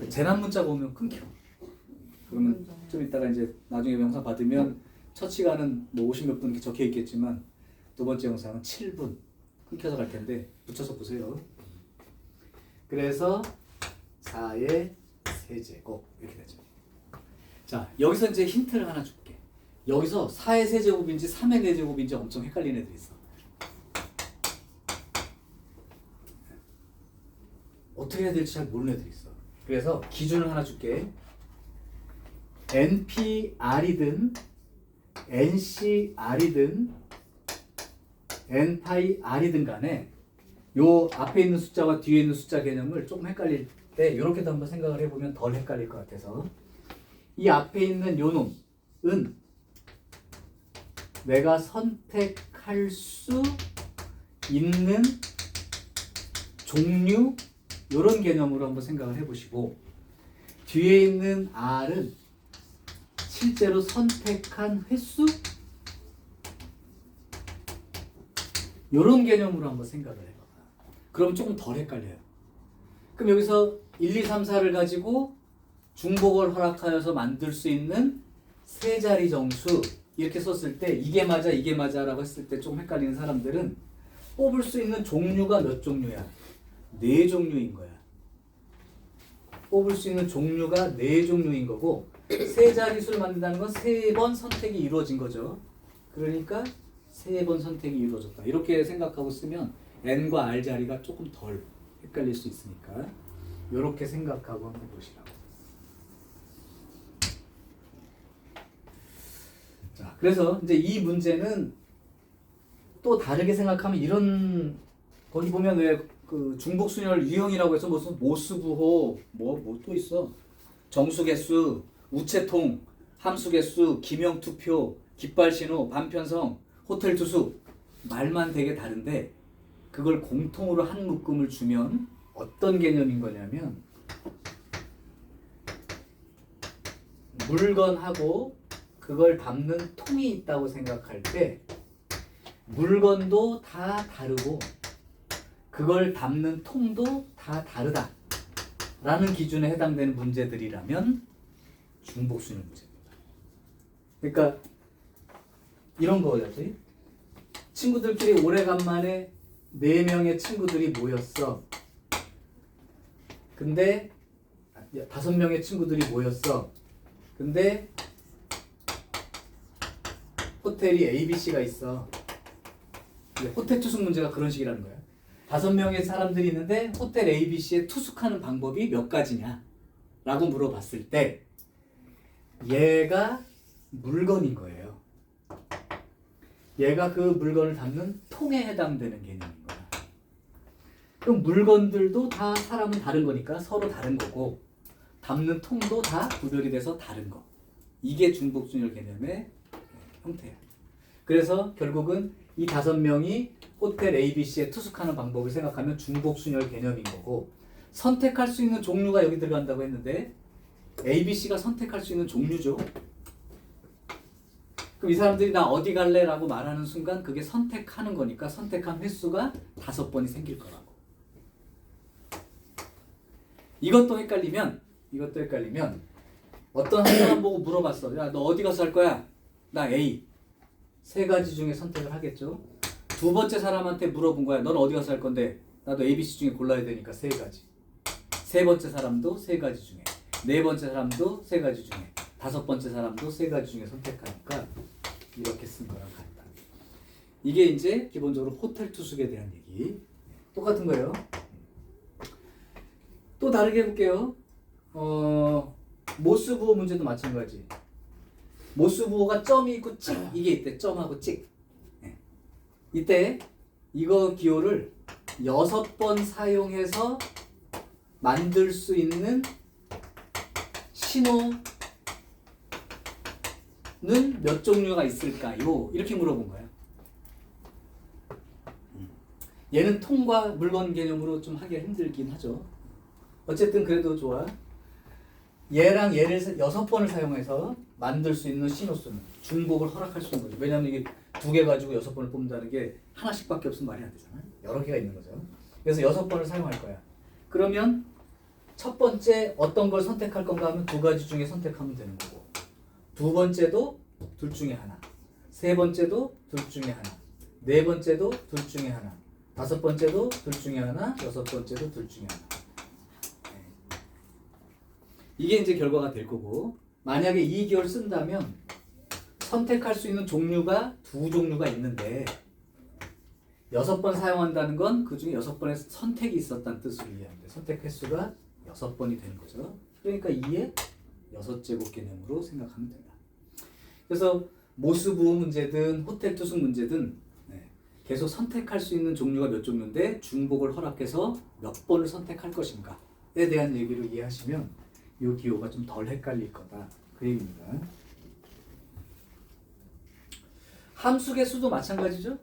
그 재난 문자가 오면 끊겨. 그러면 좀 이따가 이제 나중에 영상 받으면 첫 시간은 뭐 50몇 분 이렇게 적혀 있겠지만 두 번째 영상은 7분 끊겨서 갈 텐데 붙여서 보세요. 그래서 4의 세제곱 이렇게 되죠. 자, 여기서 이제 힌트를 하나 줄게. 여기서 4의 세제곱인지 3의 네제곱인지 엄청 헷갈리는 애들이 있어. 어떻게 해야 될지 잘 모르는 애들이 있어. 그래서 기준을 하나 줄게. NPR이든 NCR이든 N파이R이든 간에 요 앞에 있는 숫자와 뒤에 있는 숫자 개념을 조금 헷갈릴 때 이렇게도 한번 생각을 해보면 덜 헷갈릴 것 같아서, 이 앞에 있는 요 놈은 내가 선택할 수 있는 종류, 이런 개념으로 한번 생각을 해보시고, 뒤에 있는 R은 실제로 선택한 횟수, 이런 개념으로 한번 생각을 해봐. 그럼 조금 덜 헷갈려요. 그럼 여기서 1, 2, 3, 4를 가지고 중복을 허락하여서 만들 수 있는 세 자리 정수 이렇게 썼을 때 이게 맞아 이게 맞아 라고 했을 때 좀 헷갈리는 사람들은 뽑을 수 있는 종류가 몇 종류야? 4종류인 거야. 뽑을 수 있는 종류가 4종류인 거고, 세 자릿수를 만든다는 건 3번 선택이 이루어진 거죠. 그러니까 3번 선택이 이루어졌다. 이렇게 생각하고 쓰면 N과 R 자리가 조금 덜 헷갈릴 수 있으니까 이렇게 생각하고 한번 보시라고. 자, 그래서 이제 이 문제는 또 다르게 생각하면 이런, 거기 보면 왜 그 중복순열 유형이라고 해서 무슨 모수부호 뭐 또 있어, 정수개수, 우체통, 함수개수, 기명투표, 깃발신호, 반편성, 호텔투수, 말만 되게 다른데 그걸 공통으로 한 묶음을 주면 어떤 개념인 거냐면, 물건하고 그걸 담는 통이 있다고 생각할 때 물건도 다 다르고 그걸 담는 통도 다 다르다 라는 기준에 해당되는 문제들이라면 중복순열 문제입니다. 그러니까 이런 거였지. 친구들끼리 오래간만에 4명의 친구들이 모였어. 근데 5명의 친구들이 모였어. 근데 호텔이 ABC가 있어. 호텔 투숙 문제가 그런 식이라는 거야. 5명의 사람들이 있는데 호텔 ABC에 투숙하는 방법이 몇 가지냐 라고 물어봤을 때 얘가 물건인 거예요. 얘가 그 물건을 담는 통에 해당되는 개념인 거야. 그럼 물건들도 다 사람은 다른 거니까 서로 다른 거고, 담는 통도 다 구별이 돼서 다른 거. 이게 중복순열 개념의 형태야. 그래서 결국은 이 5명이 호텔 ABC에 투숙하는 방법을 생각하면 중복순열 개념인 거고, 선택할 수 있는 종류가 여기 들어간다고 했는데 ABC가 선택할 수 있는 종류죠. 그럼 이 사람들이 나 어디 갈래? 라고 말하는 순간 그게 선택하는 거니까 선택한 횟수가 5번이 생길 거라고. 이것도 헷갈리면 어떤 한 사람 보고 물어봤어. 야, 너 어디 가서 할 거야? 나 A. 3가지 중에 선택을 하겠죠. 두 번째 사람한테 물어본 거야. 넌 어디 가서 할 건데? 나도 ABC 중에 골라야 되니까 3가지. 세 번째 사람도 3가지 중에, 네 번째 사람도 3가지 중에, 5번째 사람도 3가지 중에 선택하니까 이렇게 쓴 거랑 같다. 이게 이제 기본적으로 호텔 투숙에 대한 얘기. 똑같은 거예요. 또 다르게 해볼게요. 모수부호 문제도 마찬가지. 모수부호가 점이 있고 찍 이게 있대. 점하고 찍. 이때 이거 기호를 6번 사용해서 만들 수 있는 신호는 몇 종류가 있을까요? 이렇게 물어본 거야. 얘는 통과 물건 개념으로 좀 하기가 힘들긴 하죠. 어쨌든 그래도 좋아. 얘랑 얘를 6번을 사용해서 만들 수 있는 신호수는 중복을 허락할 수 있는 거죠. 왜냐하면 이게 2개 가지고 6번을 뽑는다는 게 하나씩밖에 없으면 말이 안 되잖아요. 여러 개가 있는 거죠. 그래서 6번을 사용할 거야. 그러면 첫 번째 어떤 걸 선택할 건가 하면 두 가지 중에 선택하면 되는 거고, 두 번째도 둘 중에 하나, 세 번째도 둘 중에 하나, 네 번째도 둘 중에 하나, 다섯 번째도 둘 중에 하나, 여섯 번째도 둘 중에 하나. 이게 이제 결과가 될 거고, 만약에 이 기호를 쓴다면 선택할 수 있는 종류가 두 종류가 있는데 6번 사용한다는 건 그 중에 6번의 선택이 있었다는 뜻으로 이해합니다. 선택 횟수가 6번이 되는 거죠. 그러니까 2의 6제곱 개념으로 생각하면 된다. 그래서 모스부호 문제든 호텔 투숙 문제든 계속 선택할 수 있는 종류가 몇 종류인데 중복을 허락해서 몇 번을 선택할 것인가에 대한 얘기를 이해하시면 이 기호가 좀 덜 헷갈릴 거다. 그 얘기입니다. 함수 개수도 마찬가지죠.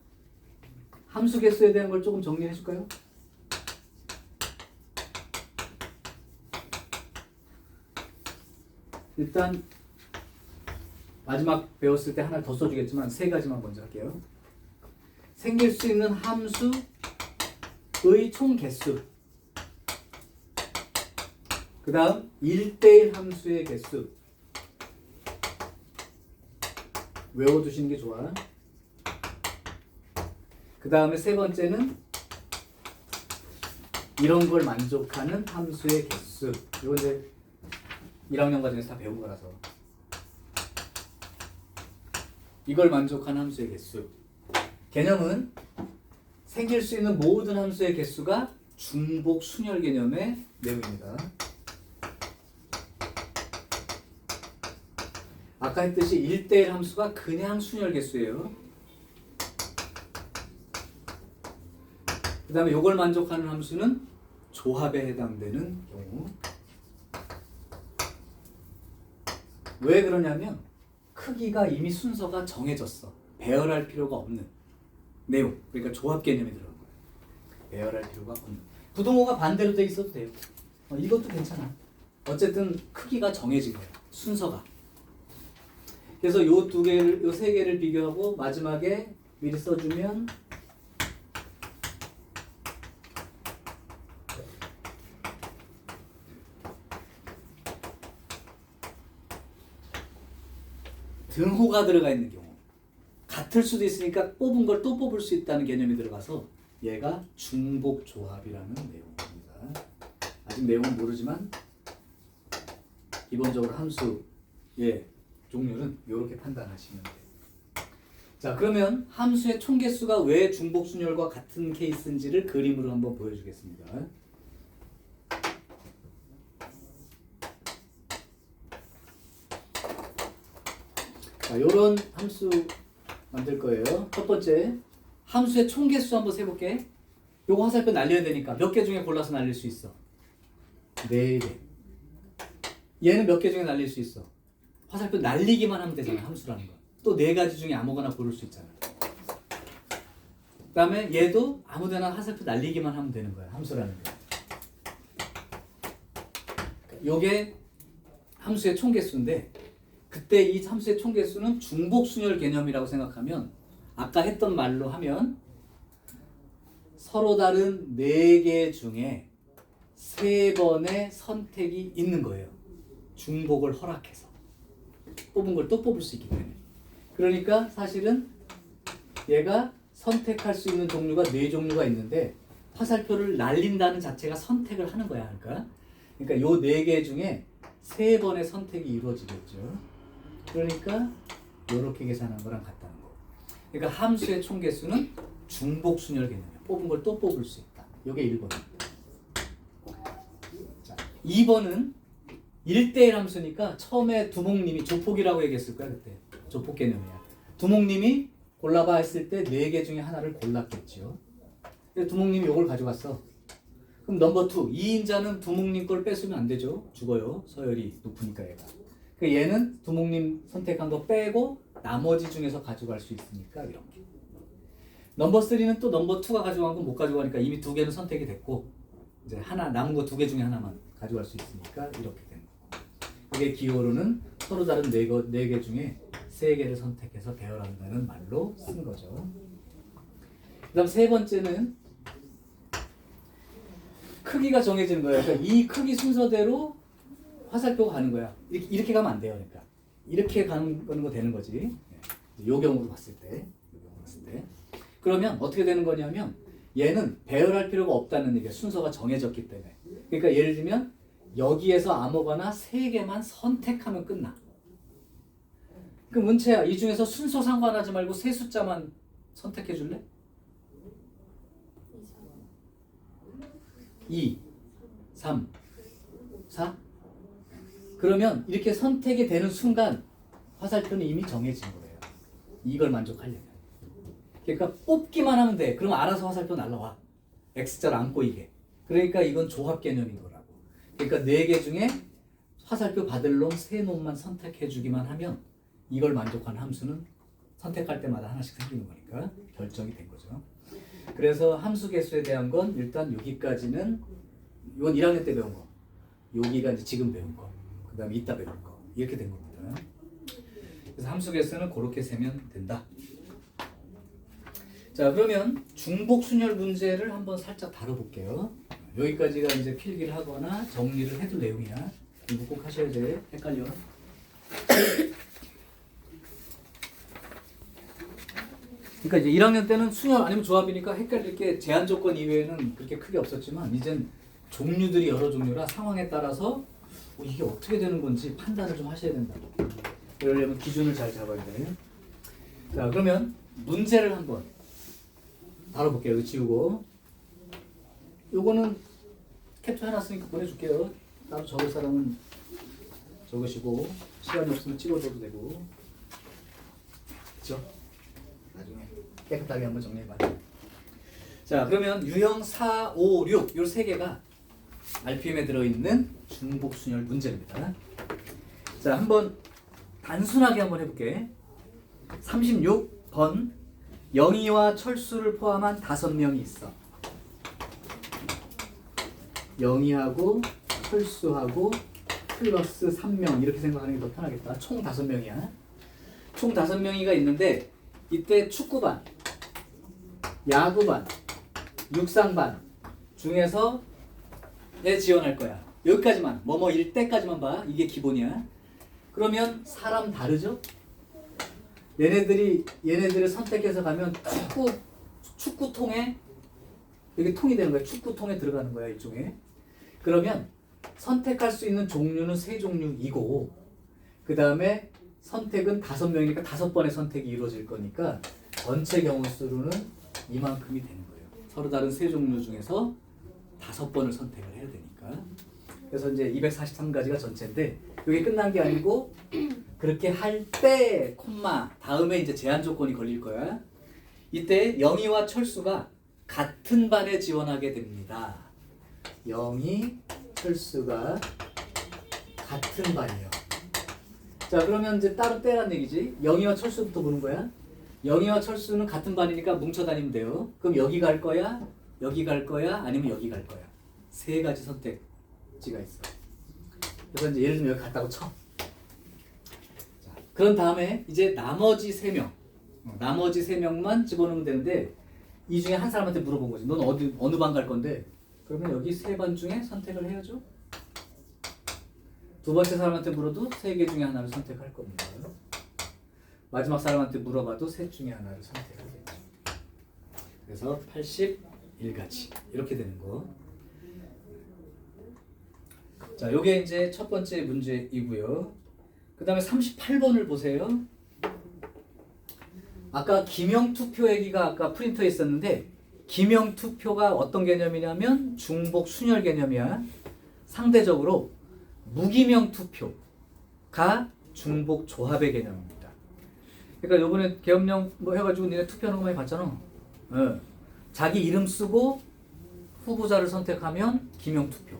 함수 개수에 대한 걸 조금 정리해 줄까요? 일단 마지막 배웠을 때 하나 더 써주겠지만 세 가지만 먼저 할게요. 생길 수 있는 함수의 총 개수, 그 다음 1대1 함수의 개수, 외워두시는 게 좋아. 그 다음에 세 번째는 이런 걸 만족하는 함수의 개수. 이거 이제 1학년 과정에서 다 배운 거라서. 이걸 만족하는 함수의 개수. 개념은 생길 수 있는 모든 함수의 개수가 중복 순열 개념의 내용입니다. 아까 했듯이 1대1 함수가 그냥 순열 개수예요. 그 다음에 이걸 만족하는 함수는 조합에 해당되는 경우. 왜 그러냐면 크기가 이미 순서가 정해졌어. 배열할 필요가 없는 내용. 그러니까 조합 개념이 들어간 거예요. 배열할 필요가 없는. 부동호가 반대로 돼 있어도 돼요. 이것도 괜찮아. 어쨌든 크기가 정해진 거예요. 순서가. 그래서 요 두 개를, 요 세 개를 비교하고 마지막에 미리 써주면 등호가 들어가 있는 경우, 같을 수도 있으니까 뽑은 걸 또 뽑을 수 있다는 개념이 들어가서 얘가 중복조합이라는 내용입니다. 아직 내용은 모르지만 기본적으로 함수의 종류는 이렇게 판단하시면 돼요. 자, 그러면 함수의 총개수가 왜 중복순열과 같은 케이스인지를 그림으로 한번 보여주겠습니다. 자, 이런 함수 만들 거예요. 첫 번째, 함수의 총개수 한번 세볼게. 요거 화살표 날려야 되니까 몇 개 중에 골라서 날릴 수 있어? 4개. 얘는 몇 개 중에 날릴 수 있어? 화살표 날리기만 하면 되잖아, 함수라는 거. 또 4가지 중에 아무거나 고를 수 있잖아. 그 다음에 얘도 아무데나 화살표 날리기만 하면 되는 거야, 함수라는 거. 요게 함수의 총개수인데 그때 이 함수의 총개수는 중복순열 개념이라고 생각하면 아까 했던 말로 하면 서로 다른 4개 중에 3번의 선택이 있는 거예요. 중복을 허락해서. 뽑은 걸 또 뽑을 수 있기 때문에. 그러니까 사실은 얘가 선택할 수 있는 종류가 4종류가 있는데 화살표를 날린다는 자체가 선택을 하는 거야. 그러니까 요 4개 중에 3번의 선택이 이루어지겠죠. 그러니까 이렇게 계산한 거랑 같다는 거. 그러니까 함수의 총개수는 중복순열 개념이야. 뽑은 걸 또 뽑을 수 있다. 이게 1번입니다. 자, 2번은 1대1 함수니까 처음에 두목님이 조폭이라고 얘기했을 거야. 그때 조폭 개념이야. 두목님이 골라봐 했을 때 4개 중에 하나를 골랐겠죠. 근데 두목님이 이걸 가져갔어. 그럼 넘버 2, 2인자는 두목님 걸 뺏으면 안 되죠. 죽어요. 서열이 높으니까 얘가. 그러니까 얘는 두목님 선택한 거 빼고 나머지 중에서 가져갈 수 있으니까 이렇게. 넘버 3는 또 넘버 2가 가져간 건 못 가져가니까 이미 2개는 선택이 됐고 이제 하나 남은 거 2개 중에 하나만 가져갈 수 있으니까 이렇게 되는 거고. 그게 기호로는 서로 다른 4개 중에 3개를 선택해서 배열한다는 말로 쓴 거죠. 그 다음 세 번째는 크기가 정해지는 거예요. 그러니까 이 크기 순서대로 화살표가 가는 거야. 이렇게 가면 안 돼요. 그러니까 이렇게 가는 거 되는 거지. 요 경우로 봤을 때. 그러면 어떻게 되는 거냐면 얘는 배열할 필요가 없다는 얘기야. 순서가 정해졌기 때문에. 그러니까 예를 들면 여기에서 아무거나 3개만 선택하면 끝나. 그 문채야, 이 중에서 순서 상관하지 말고 세 숫자만 선택해 줄래? 2, 3, 4. 그러면 이렇게 선택이 되는 순간 화살표는 이미 정해진 거예요. 이걸 만족하려면. 그러니까 뽑기만 하면 돼. 그럼 알아서 화살표 날라와. X자를 안 꼬이게. 그러니까 이건 조합 개념인 거라고. 그러니까 4개 중에 화살표 받을 놈 3놈만 선택해 주기만 하면 이걸 만족한 함수는 선택할 때마다 하나씩 생기는 거니까 결정이 된 거죠. 그래서 함수 개수에 대한 건 일단 여기까지는, 이건 1학년 때 배운 거, 여기가 이제 지금 배운 거, 그 다음에 이따 배울 거, 이렇게 된 겁니다. 그래서 함수 개수는 그렇게 세면 된다. 자, 그러면 중복 순열 문제를 한번 살짝 다뤄볼게요. 여기까지가 이제 필기를 하거나 정리를 해둘 내용이야. 이거 꼭 하셔야 돼. 헷갈려. 그러니까 이제 1학년 때는 순열 아니면 조합이니까 헷갈릴 게 제한 조건 이외에는 그렇게 크게 없었지만 이젠 종류들이 여러 종류라 상황에 따라서 이게 어떻게 되는 건지 판단을 좀 하셔야 된다고. 그러려면 기준을 잘 잡아야 돼. 자, 그러면 문제를 한번 다뤄볼게요. 이거 지우고. 요거는 캡처 해놨으니까 보내줄게요. 따로 적을 사람은 적으시고 시간이 없으면 찍어줘도 되고. 그렇죠? 나중에 깨끗하게 한번 정리해봐요. 자, 그러면 유형 4, 5, 6 요 3개가 RPM에 들어있는 중복순열 문제입니다. 자, 한번 단순하게 한번 해볼게. 36번 영희와 철수를 포함한 5명이 있어. 영희하고 철수하고 플러스 3명 이렇게 생각하는 게 더 편하겠다. 총 5명이야. 총 5명이가 있는데 이때 축구반, 야구반, 육상반 중에서 에 지원할 거야. 여기까지만, 뭐뭐일 때까지만 봐. 이게 기본이야. 그러면 사람 다르죠? 얘네들을 선택해서 가면 축구통에, 여기 통이 되는 거야. 축구통에 들어가는 거야, 일종의. 그러면 선택할 수 있는 종류는 3종류이고, 그 다음에 선택은 5명이니까 5번의 선택이 이루어질 거니까 전체 경우 수로는 이만큼이 되는 거예요. 서로 다른 3종류 중에서 5번을 선택을 해야 되니까. 그래서 이제 243가지가 전체인데 이게 끝난 게 아니고 그렇게 할 때 콤마 다음에 이제 제한 조건이 걸릴 거야. 이때 영희와 철수가 같은 반에 지원하게 됩니다. 영희, 철수가 같은 반이요. 자, 그러면 이제 따로 떼란 얘기지. 영희와 철수부터 보는 거야. 영희와 철수는 같은 반이니까 뭉쳐 다니면 돼요. 그럼 여기 갈 거야? 여기 갈 거야? 아니면 여기 갈 거야? 3가지 선택지가 있어. 그래서 이제 예를 들면 여기 갔다고 쳐. 자, 그런 다음에 이제 나머지 3명. 나머지 3명만 집어넣으면 되는데 이 중에 한 사람한테 물어본 거지. 넌 어느 반 갈 건데? 그러면 여기 3반 중에 선택을 해야죠. 두 번째 사람한테 물어도 3개 중에 하나를 선택할 겁니다. 마지막 사람한테 물어봐도 셋 중에 하나를 선택하겠죠. 그래서 81가지 이렇게 되는 거. 자, 요게 이제 첫 번째 문제이고요. 그 다음에 38번을 보세요. 아까 기명투표 얘기가 아까 프린터에 있었는데 기명투표가 어떤 개념이냐면 중복 순열 개념이야. 상대적으로 무기명투표가 중복 조합의 개념입니다. 그러니까 요번에 계엄령 뭐 해가지고 니네 투표하는 거 많이 봤잖아. 자기 이름 쓰고 후보자를 선택하면 기명투표.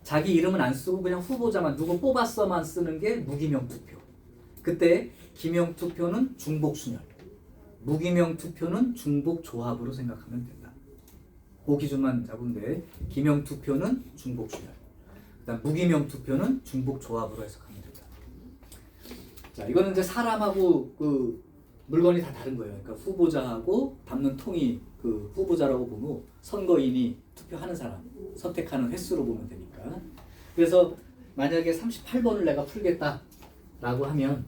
자기 이름은 안 쓰고 그냥 후보자만 누구 뽑았어만 쓰는 게 무기명투표. 그때 기명투표는 중복순열, 무기명투표는 중복조합으로 생각하면 된다. 그 기준만 잡으면 돼. 기명투표는 중복순열, 그다음 무기명투표는 중복조합으로 해석하면 된다. 자, 이거는 이제 사람하고 그 물건이 다 다른 거예요. 그러니까 후보자하고 담는 통이 그 후보자라고 보고 선거인이 투표하는 사람 선택하는 횟수로 보면 되니까. 그래서 만약에 38번을 내가 풀겠다라고 하면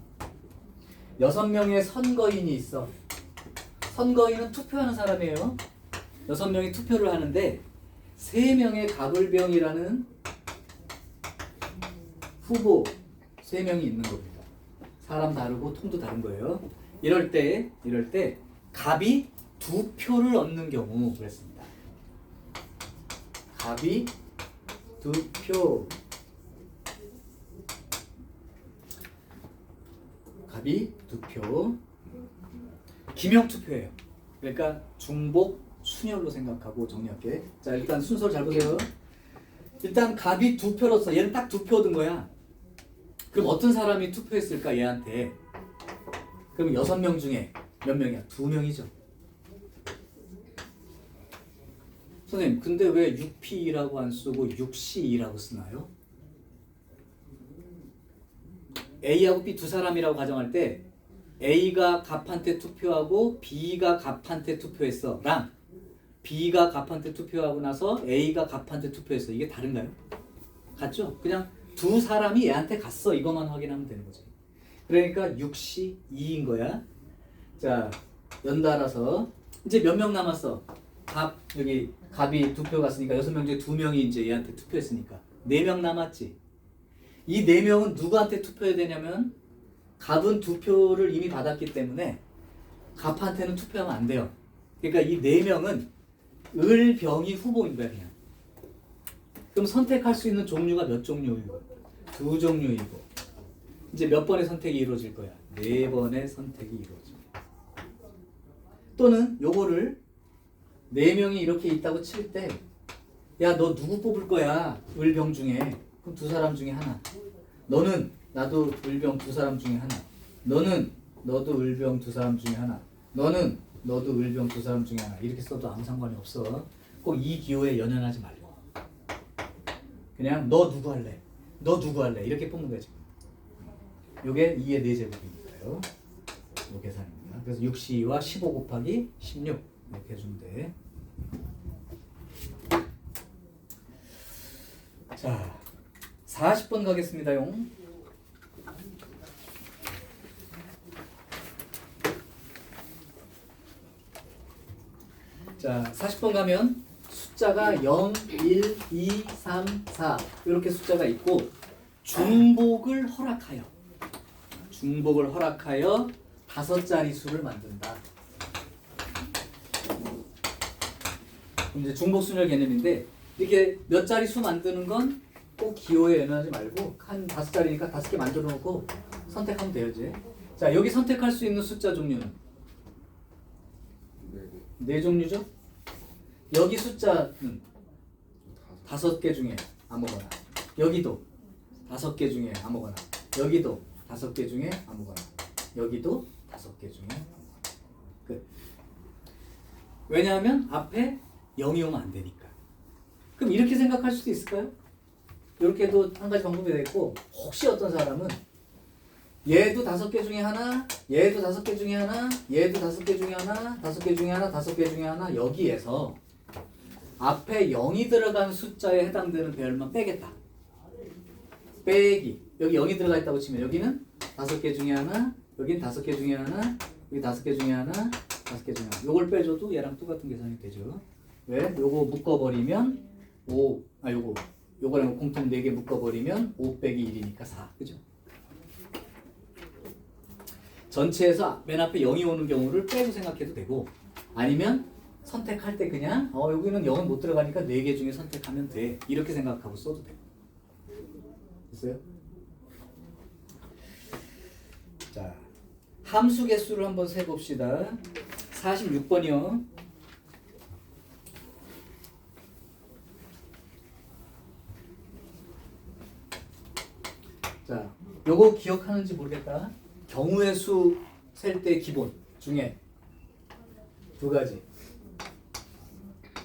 6명의 선거인이 있어. 선거인은 투표하는 사람이에요. 6명이 투표를 하는데 3명의 가불병이라는 후보 3명이 있는 겁니다. 사람 다르고 통도 다른 거예요. 이럴 때 갑이 2표를 얻는 경우 그랬습니다. 갑이 2표. 갑이 2표. 기명투표예요. 그러니까 중복 순열로 생각하고 정리할게. 자, 일단 순서를 잘 보세요. 일단 갑이 2표로서 얘는 딱 2표 얻은 거야. 그럼 어떤 사람이 투표했을까 얘한테? 그럼 6명 중에 몇 명이야? 2명이죠. 선생님, 근데 왜 6P라고 안 쓰고 6C라고 쓰나요? A하고 B 두 사람이라고 가정할 때 A가 갑한테 투표하고 B가 갑한테 투표했어 랑 B가 갑한테 투표하고 나서 A가 갑한테 투표했어. 이게 다른가요? 같죠? 그냥 두 사람이 얘한테 갔어. 이것만 확인하면 되는 거지. 그러니까 6C 2인 거야. 자, 연달아서 이제 몇 명 남았어? 여기 갑이 2표 갔으니까 6명 중에 2명이 이제 얘한테 투표했으니까 4명 남았지. 이 4명은 누구한테 투표해야 되냐면 갑은 2표를 이미 받았기 때문에 갑한테는 투표하면 안 돼요. 그러니까 이 4명은 을, 병이 후보인 거야 그냥. 그럼 선택할 수 있는 종류가 몇 종류이고? 2종류이고. 이제 몇 번의 선택이 이루어질 거야? 4번의 선택이 이루어집니다. 또는 요거를 4명이 이렇게 있다고 칠 때 야, 너 누구 뽑을 거야? 을, 병 중에. 그럼 두 사람 중에 하나. 너는 나도 을병 두 사람 중에 하나. 너는 너도 을병 두 사람 중에 하나. 너는 너도 을병 두 사람 중에 하나. 이렇게 써도 아무 상관이 없어. 꼭 이 기호에 연연하지 말고. 그냥 너 누구 할래? 너 누구 할래? 이렇게 뽑는 거지. 요게 2의 4제곱이니까요. 요 계산입니다. 그래서 6C2와 15 곱하기 16 이렇게 해주면 돼. 자, 40번 가겠습니다용. 자, 40번 가면 숫자가 0, 1, 2, 3, 4 이렇게 숫자가 있고 중복을 허락하여 5자리 수를 만든다. 이제 중복순열 개념인데 이렇게 몇 자리 수 만드는 건 꼭 기호에 연연하지 말고 한 5자리니까 5개 만들어 놓고 선택하면 돼요. 이제. 자, 여기 선택할 수 있는 숫자 종류는 4종류죠? 여기 숫자는 5개 중에 아무거나, 여기도 5개 중에 아무거나, 여기도 5개 중에 아무거나, 여기도 5개 중에 아무거나. 끝. 왜냐하면 앞에 0이 오면 안 되니까. 그럼 이렇게 생각할 수도 있을까요? 이렇게도 한 가지 방법이 되겠고, 혹시 어떤 사람은 얘도 5개 중에 하나, 얘도 5개 중에 하나, 얘도 5개 중에 하나, 5개 중에 하나, 5개 중에 하나, 여기에서 앞에 0이 들어간 숫자에 해당되는 배열만 빼겠다. 빼기. 여기 0이 들어가 있다고 치면 여기는 5개 중에 하나, 여긴 5개 중에 하나, 여기 5개 중에 하나, 5개 중에 하나. 요걸 빼줘도 얘랑 똑같은 계산이 되죠. 왜? 요거 묶어버리면 요거랑 공통 4개 묶어버리면 5 빼기 1이니까 4. 그죠? 전체에서 맨 앞에 0이 오는 경우를 빼고 생각해도 되고, 아니면 선택할 때 그냥 여기는 0은 못 들어가니까 4개 중에 선택하면 돼. 이렇게 생각하고 써도 돼요. 됐어요? 자, 함수 개수를 한번 세봅시다. 46번이요. 자, 요거 기억하는지 모르겠다. 경우의 수 셀 때 기본 중에 2가지.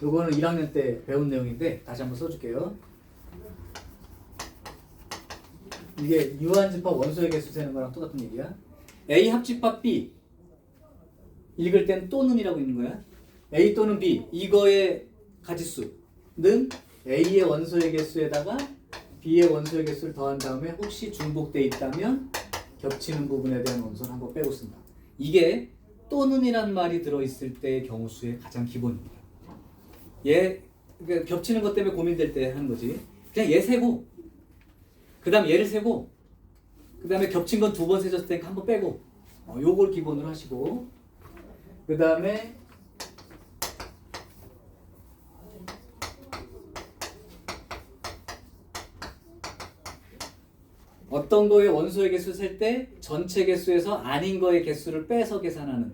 요거는 1학년 때 배운 내용인데 다시 한번 써줄게요. 이게 유한집합 원소의 개수 세는 거랑 똑같은 얘기야. A 합집합 B 읽을 땐 또는이라고 있는 거야. A 또는 B 이거의 가지수는 A의 원소의 개수에다가 B의 원소의 개수를 더한 다음에 혹시 중복돼 있다면 겹치는 부분에 대한 원소를 한번 빼고 쓴다. 이게 또는이란 말이 들어있을 때의 경우수의 가장 기본입니다. 얘 그러니까 겹치는 것 때문에 고민될 때 하는 거지. 그냥 얘 세고 그 다음 얘를 세고 그 다음에 겹친 건 두 번 세졌을 테니까 한번 빼고 요걸 기본으로 하시고 그 다음에 어떤 거의 원소의 개수 셀 때 전체 개수에서 아닌 거의 개수를 빼서 계산하는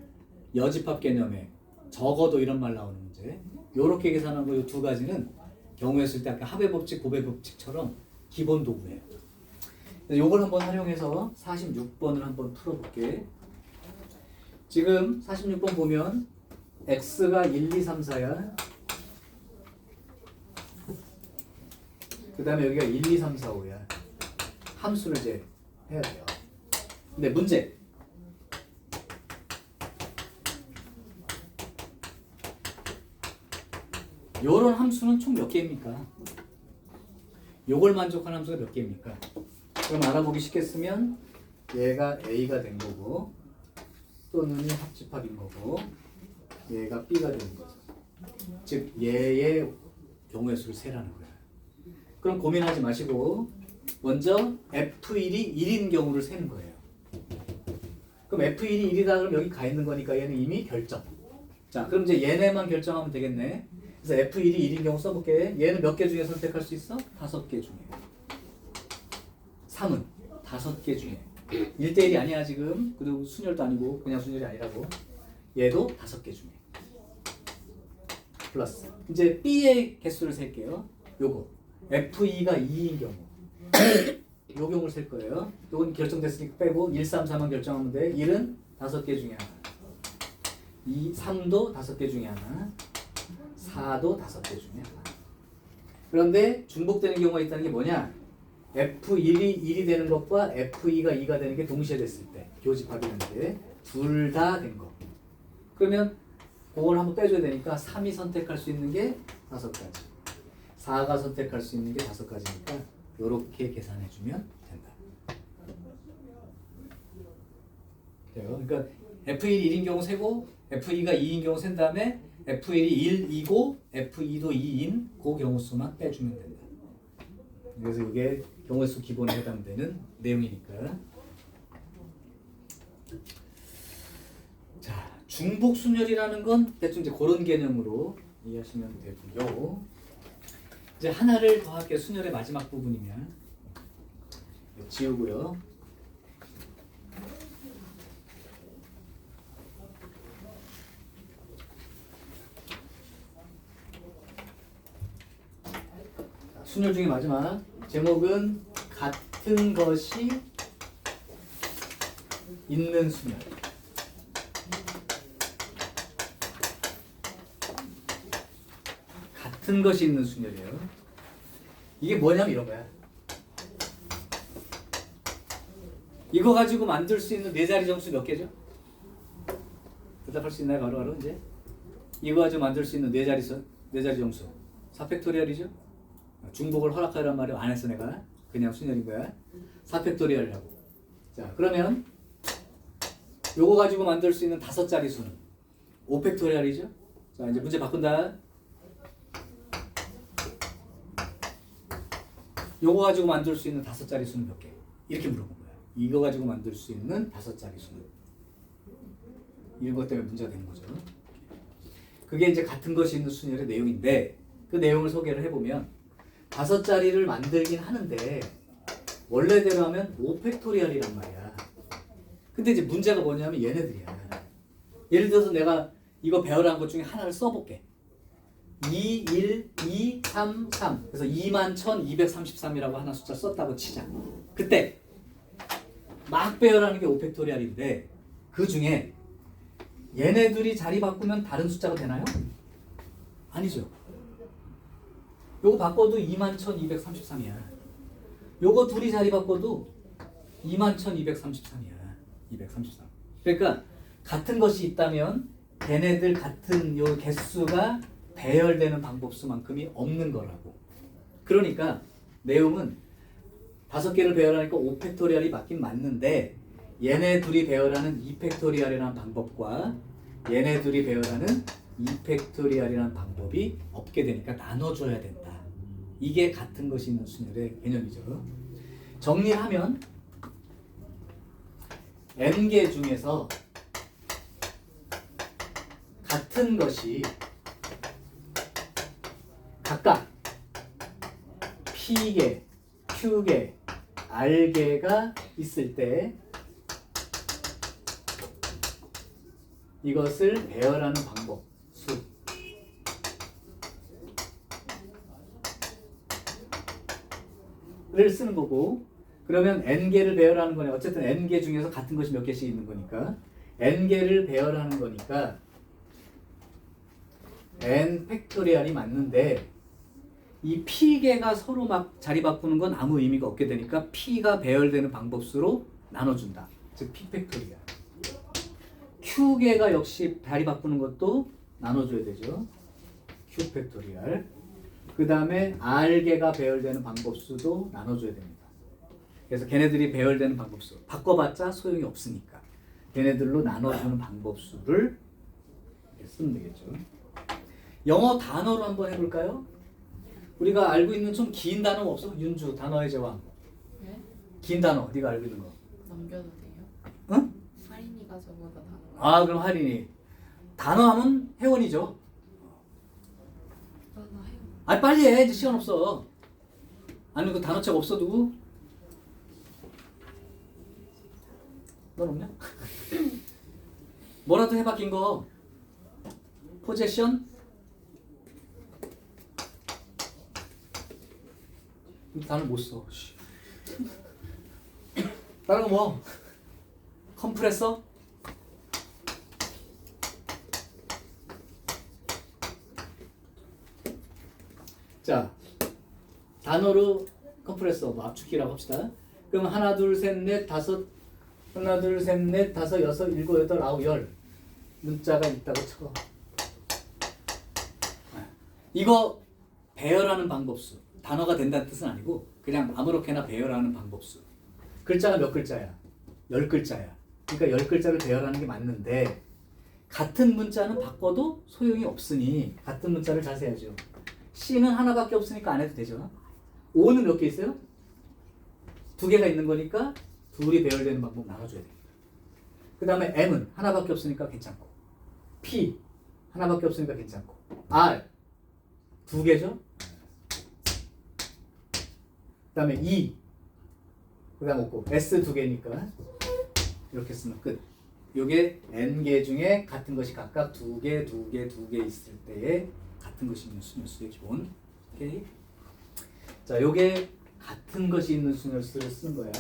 여집합 개념에 적어도 이런 말 나오는 문제. 요렇게 계산하는 거 요 두 가지는 경우에 쓸 때 아까 합의 법칙, 고배 법칙처럼 기본 도구예요. 요걸 한번 활용해서 46번을 한번 풀어볼게. 지금 46번 보면 x가 1, 2, 3, 4야. 그 다음에 여기가 1, 2, 3, 4, 5야. 함수를 이제 해야 돼요. 근데 문제. 요런 함수는 총 몇 개입니까? 요걸 만족하는 함수가 몇 개입니까? 그럼 알아보기 쉽겠으면 얘가 A가 된 거고 또는 합집합인 거고 얘가 B가 되는 거죠. 즉 얘의 경우의 수를 세라는 거야. 그럼 고민하지 마시고 먼저 F1이 1인 경우를 세는 거예요. 그럼 F1이 1이다 그러면 여기 가 있는 거니까 얘는 이미 결정. 자, 그럼 이제 얘네만 결정하면 되겠네. 그래서 F1이 1인 경우 써볼게. 얘는 몇 개 중에 선택할 수 있어? 5개 중에. 3은 5개 중에. 1대1이 아니야 지금. 그리고 순열도 아니고 그냥 순열이 아니라고. 얘도 5개 중에. 플러스. 이제 B의 개수를 셀게요. 요거. F2가 2인 경우. 요 경우를 셀 거예요. 요건 결정됐으니까 빼고 1, 3, 4만 결정하면 돼. 1은 5개 중에 하나. 2, 3도 5개 중에 하나. 4도 5개 중에 하나. 그런데 중복되는 경우가 있다는 게 뭐냐? F1이 1이 되는 것과 F2가 2가 되는 게 동시에 됐을 때 교집합이는데 둘 다 된 거. 그러면 그걸 한번 빼줘야 되니까 3이 선택할 수 있는 게 5가지. 4가 선택할 수 있는 게 5가지니까 요렇게 계산해주면 된다. 그래요. 그러니까 F1이 1인 경우 세고 F2가 2인 경우 센 다음에 F1이 1이고 F2도 2인 그 경우 수만 빼주면 된다. 그래서 이게 경우의 수 기본에 해당되는 내용이니까. 자, 중복 순열이라는 건 대충 이제 그런 개념으로 이해하시면 되고요. 이제 하나를 더 할게요. 순열의 마지막 부분이면 지우고요. 순열 중에 마지막 제목은 같은 것이 있는 순열. 같은 것이 있는 순열이에요. 이게 뭐냐면 이런 거야. 이거 가지고 만들 수 있는 네 자리 정수 몇 개죠? 대답할 수 있나요? 바로 이제 이거 가지고 만들 수 있는 네 자리 정수 4팩토리얼이죠? 중복을 허락하라는 말을 안 했어 내가. 그냥 순열인 거야. 4팩토리얼이라고. 자, 그러면 요거 가지고 만들 수 있는 5자리 수는 5팩토리얼이죠? 자, 이제 문제 바꾼다. 요거 가지고 만들 수 있는 5자리 수는 몇 개? 이렇게 물어본 거야. 이거 가지고 만들 수 있는 5자리 수는. 이런 것 때문에 문제가 되는 거죠. 그게 이제 같은 것이 있는 순열의 내용인데 그 내용을 소개를 해보면 5자리를 만들긴 하는데 원래대로 하면 5팩토리얼이란 말이야. 근데 이제 문제가 뭐냐면 얘네들이야. 예를 들어서 내가 이거 배우라는 것 중에 하나를 써볼게. 2, 1, 2, 3, 3. 그래서 21,233이라고 하나 숫자 썼다고 치자. 그때 막 배열하는 게 5팩토리얼인데 그 중에 얘네들이 자리 바꾸면 다른 숫자가 되나요? 아니죠. 요거 바꿔도 21,233이야. 요거 둘이 자리 바꿔도 21,233이야. 233. 그러니까 같은 것이 있다면 걔네들 같은 요 개수가 배열되는 방법수만큼이 없는 거라고. 그러니까 내용은 5개를 배열하니까 5팩토리얼이 맞긴 맞는데 얘네 둘이 배열하는 2팩토리얼이라는 방법과 얘네 둘이 배열하는 2팩토리얼이라는 방법이 없게 되니까 나눠줘야 된다. 이게 같은 것이 있는 순열의 개념이죠. 정리하면 n개 중에서 같은 것이 각각 p개, q개, r개가 있을 때 이것을 배열하는 방법, 수를 쓰는 거고, 그러면 n개를 배열하는 거네. 어쨌든 n개 중에서 같은 것이 몇 개씩 있는 거니까 n개를 배열하는 거니까 n 팩토리얼이 맞는데 이 p개가 서로 막 자리 바꾸는 건 아무 의미가 없게 되니까 p가 배열되는 방법수로 나눠준다. 즉 p 팩토리얼. q개가 역시 자리 바꾸는 것도 나눠줘야 되죠. q 팩토리얼. 그 다음에 r개가 배열되는 방법수도 나눠줘야 됩니다. 그래서 걔네들이 배열되는 방법수 바꿔봤자 소용이 없으니까 걔네들로 나눠주는 방법수를 쓰면 되겠죠. 영어 단어로 한번 해볼까요? 우리가 알고 있는 좀 긴 단어 없어? 윤주 단어의 제왕. 네? 긴 단어 네가 알고 있는 거. 넘겨도 돼요? 응? 할인이가 저보다 다. 아 그럼 할인이. 단어 하면 혜원이죠. 나 해요. 아 빨리 해. 이제 시간 없어. 아니 그 단어책 없어도 넌 없냐? 뭐라도 해봐 긴 거. 포제션. 단어 못 써. 다른 거 뭐? 컴프레서? 자, 단어로 컴프레서 뭐 압축기라고 합시다. 그럼 하나, 둘, 셋, 넷, 다섯, 하나, 둘, 셋, 넷, 다섯, 여섯, 일곱, 여덟, 아홉, 열 문자가 있다고 쳐. 이거 배열하는 방법수. 단어가 된다는 뜻은 아니고 그냥 아무렇게나 배열하는 방법수. 글자가 몇 글자야? 10글자야. 그러니까 10글자를 배열하는 게 맞는데 같은 문자는 바꿔도 소용이 없으니 같은 문자를 잘 세야죠. C는 하나밖에 없으니까 안 해도 되죠. O는 몇 개 있어요? 2개가 있는 거니까 둘이 배열되는 방법 나눠줘야 됩니다. 그 다음에 M은 하나밖에 없으니까 괜찮고 P 하나밖에 없으니까 괜찮고 R 2개죠. 그 다음에 E 그 다음 없고 S 2개니까 이렇게 쓰면 끝. 요게 n개 중에 같은 것이 각각 2개, 2개, 2개 있을 때에 같은 것이 있는 순열수의 기본. 오케이. 자, 요게 같은 것이 있는 순열수를 쓴 거야.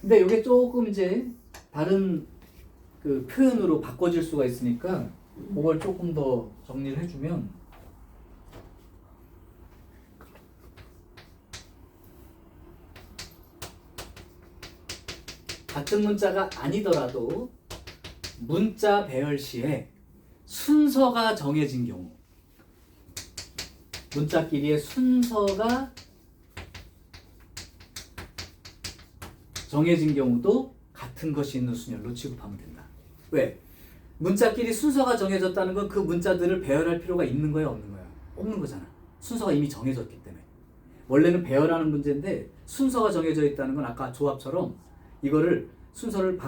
근데 요게 조금 이제 다른 그 표현으로 바꿔질 수가 있으니까 그걸 조금 더 정리를 해주면 같은 문자가 아니더라도 문자 배열 시에 순서가 정해진 경우 문자끼리의 순서가 정해진 경우도 같은 것이 있는 순열로 취급하면 된다. 왜? 문자끼리 순서가 정해졌다는 건 그 문자들을 배열할 필요가 있는 거야 없는 거야? 없는 거잖아. 순서가 이미 정해졌기 때문에. 원래는 배열하는 문제인데 순서가 정해져 있다는 건 아까 조합처럼 이거를 순서를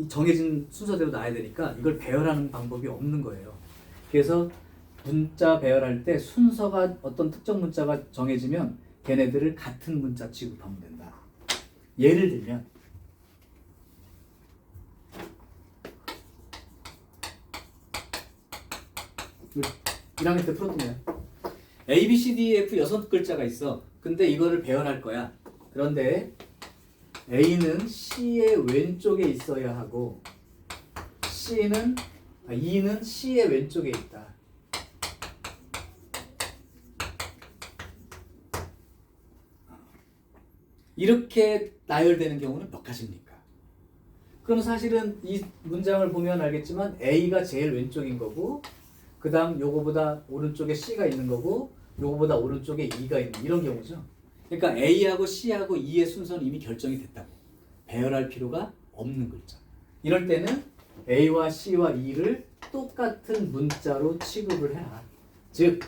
정해진 순서대로 놔야 되니까 이걸 배열하는 방법이 없는 거예요. 그래서 문자 배열할 때 순서가 어떤 특정 문자가 정해지면 걔네들을 같은 문자 취급하면 된다. 예를 들면 1학년 때 풀었던 거야. A, B, C, D, E, F 6글자가 있어. 근데 이거를 배열할 거야. 그런데 A는 C의 왼쪽에 있어야 하고 E는 C의 왼쪽에 있다. 이렇게 나열되는 경우는 몇 가지입니까? 그럼 사실은 이 문장을 보면 알겠지만 A가 제일 왼쪽인 거고 그 다음 요거보다 오른쪽에 C가 있는 거고 요거보다 오른쪽에 E가 있는 이런 경우죠. 그러니까 A하고 C하고 E의 순서는 이미 결정이 됐다고. 배열할 필요가 없는 글자. 이럴 때는 A와 C와 E를 똑같은 문자로 취급을 해라. 즉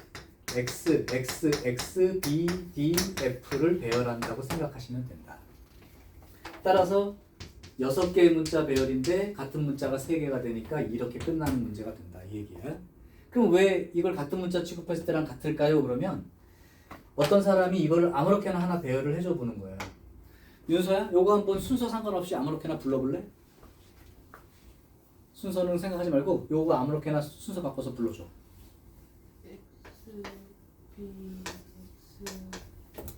X, X, X, B, D, F를 배열한다고 생각하시면 된다. 따라서 6개의 문자 배열인데 같은 문자가 3개가 되니까 이렇게 끝나는 문제가 된다. 이 얘기야. 그럼 왜 이걸 같은 문자 취급했을 때랑 같을까요? 그러면 어떤 사람이 이걸 아무렇게나 하나 배열을 해줘 보는 거예요. 윤서야, 요거 한번 순서 상관없이 아무렇게나 불러볼래? 순서는 생각하지 말고 요거 아무렇게나 순서 바꿔서 불러줘. X, B, X,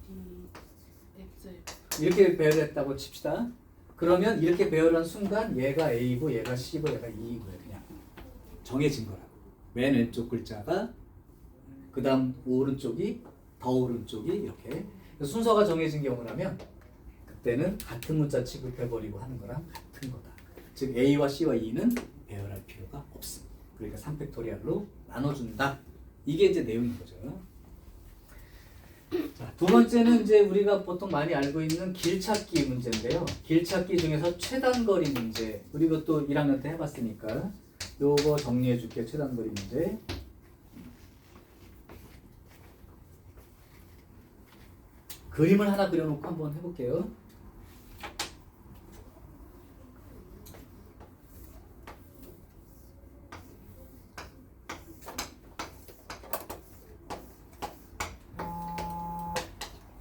D, X. 이렇게 배열했다고 칩시다. 그러면 이렇게 배열한 순간 얘가 A고 얘가 C고 얘가 E고요. 그냥 정해진 거라고. 맨 왼쪽 글자가 그 다음 오른쪽이 더 오른쪽이 이렇게 순서가 정해진 경우라면 그때는 같은 문자 취급해버리고 하는 거랑 같은 거다. 즉 A와 C와 E는 배열할 필요가 없습니다. 그러니까 3팩토리얼로 나눠준다. 이게 이제 내용인 거죠. 자, 두 번째는 이제 우리가 보통 많이 알고 있는 길찾기 문제인데요. 길찾기 중에서 최단거리 문제. 우리 이것도 1학년 때 해봤으니까 요거 정리해 줄게요. 최단거리 문제. 그림을 하나 그려놓고 한번 해볼게요.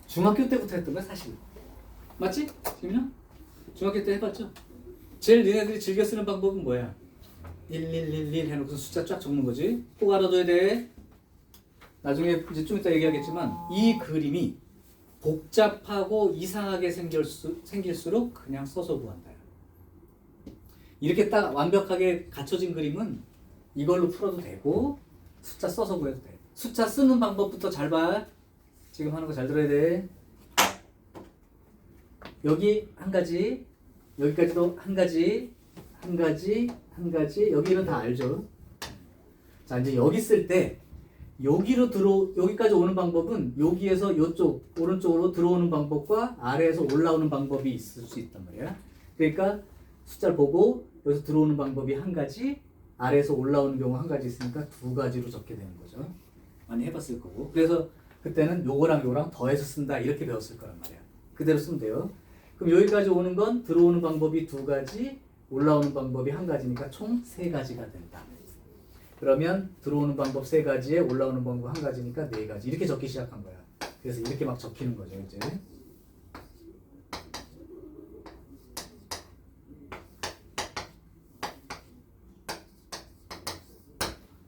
중학교 때부터 했던 거야 사실. 맞지? 지민아? 중학교 때 해봤죠? 제일 너네들이 즐겨 쓰는 방법은 뭐야? 1111 해놓고 숫자 쫙 적는 거지. 꼭 알아둬야 돼. 나중에 이제 좀 이따 얘기하겠지만 이 그림이 복잡하고 이상하게 생길수록 그냥 써서 구한다. 이렇게 딱 완벽하게 갖춰진 그림은 이걸로 풀어도 되고 숫자 써서 구해도 돼. 숫자 쓰는 방법부터 잘 봐. 지금 하는 거 잘 들어야 돼. 여기 한 가지, 여기까지도 한 가지, 한 가지, 한 가지. 여기는 다 알죠? 자, 이제 여기 쓸 때 여기까지 오는 방법은 여기에서 이쪽 오른쪽으로 들어오는 방법과 아래에서 올라오는 방법이 있을 수 있단 말이야. 그러니까 숫자를 보고 여기서 들어오는 방법이 한 가지, 아래에서 올라오는 경우 한 가지 있으니까 두 가지로 적게 되는 거죠. 많이 해봤을 거고. 그래서 그때는 요거랑 요거랑 더해서 쓴다 이렇게 배웠을 거란 말이야. 그대로 쓰면 돼요. 그럼 여기까지 오는 건 들어오는 방법이 두 가지, 올라오는 방법이 한 가지니까 총 세 가지가 된다. 그러면 들어오는 방법 세 가지에 올라오는 방법 한 가지니까 네 가지. 이렇게 적기 시작한 거야. 그래서 이렇게 막 적히는 거죠, 이제.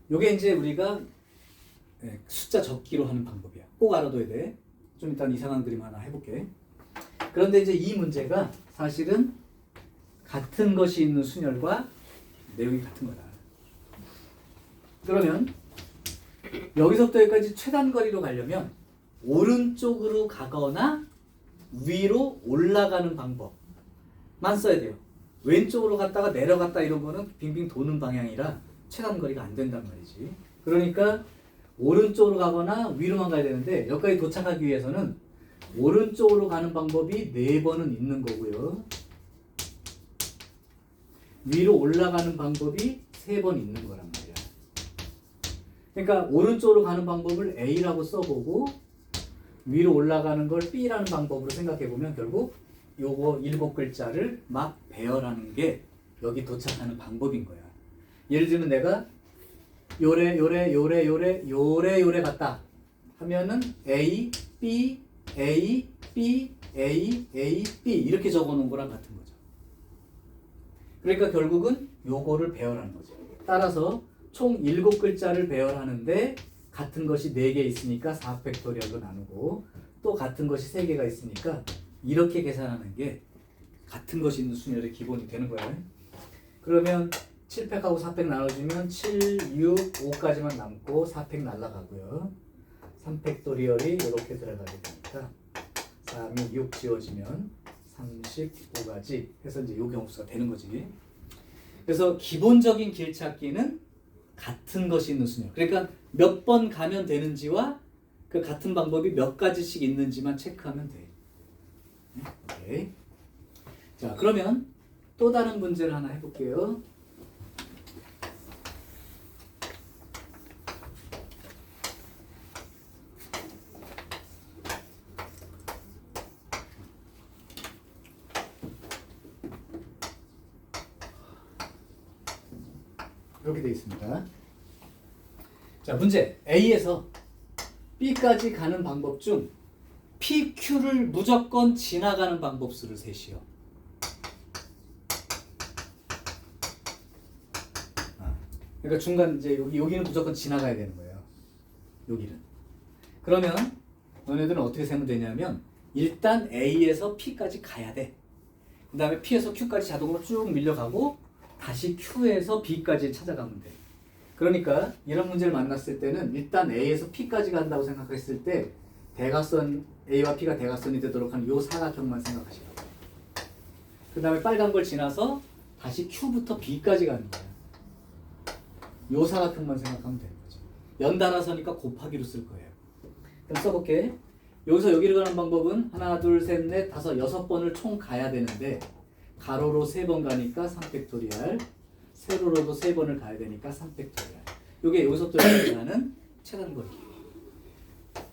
요게 이제 우리가 숫자 적기로 하는 방법이야. 꼭 알아둬야 돼. 좀 일단 이상한 그림 하나 해볼게. 그런데 이제 이 문제가 사실은 같은 것이 있는 순열과 내용이 같은 거다. 그러면 여기서부터 여기까지 최단거리로 가려면 오른쪽으로 가거나 위로 올라가는 방법만 써야 돼요. 왼쪽으로 갔다가 내려갔다 이런 거는 빙빙 도는 방향이라 최단거리가 안 된단 말이지. 그러니까 오른쪽으로 가거나 위로만 가야 되는데 여기까지 도착하기 위해서는 오른쪽으로 가는 방법이 4번은 있는 거고요. 위로 올라가는 방법이 3번 있는 거란 말이야. 그러니까 오른쪽으로 가는 방법을 A라고 써보고 위로 올라가는 걸 B라는 방법으로 생각해보면 결국 요거 7글자를 막 배열하는 게 여기 도착하는 방법인 거야. 예를 들면 내가 요래 갔다 하면은 A, B, A, B, A, A, B 이렇게 적어놓은 거랑 같은 거죠. 그러니까 결국은 요거를 배열하는 거죠. 따라서 총 7글자를 배열하는데 같은 것이 4개 있으니까 4팩토리얼로 나누고 또 같은 것이 3개가 있으니까 이렇게 계산하는 게 같은 것이 있는 순열의 기본이 되는 거예요. 그러면 7팩하고 4팩 나눠주면 7, 6, 5까지만 남고 4팩 날라가고요. 3팩토리얼이 이렇게 들어가게 되니까 3이 6 지워지면 35가지 해서 이제 요 경우수가 되는 거지. 그래서 기본적인 길찾기는 같은 것이 있는 수냐. 그러니까 몇 번 가면 되는지와 그 같은 방법이 몇 가지씩 있는지만 체크하면 돼. 오케이. 자, 그러면 또 다른 문제를 하나 해볼게요. 이렇게 되어 있습니다. 자, 문제 A에서 B까지 가는 방법 중 PQ를 무조건 지나가는 방법 수를 셋이요. 그러니까 중간 이제 여기는 무조건 지나가야 되는 거예요. 여기는. 그러면 너네들은 어떻게 세면 되냐면 일단 A에서 P까지 가야 돼. 그 다음에 P에서 Q까지 자동으로 쭉 밀려가고 다시 Q에서 B까지 찾아가면 돼. 그러니까 이런 문제를 만났을 때는 일단 A에서 P까지 간다고 생각했을 때 대각선 A와 P가 대각선이 되도록 하는 요 사각형만 생각하시라고. 그 다음에 빨간 걸 지나서 다시 Q부터 B까지 가는 거야. 요 사각형만 생각하면 되는 거지. 연달아서니까 곱하기로 쓸 거예요. 그럼 써볼게. 여기서 여기를 가는 방법은 하나, 둘, 셋, 넷, 다섯, 여섯 번을 총 가야 되는데 가로로 3번 가니까 3팩토리알, 세로로도 3번을 가야 되니까 3팩토리알. 요게 여기서부터 여기까지 가는 최단 거리.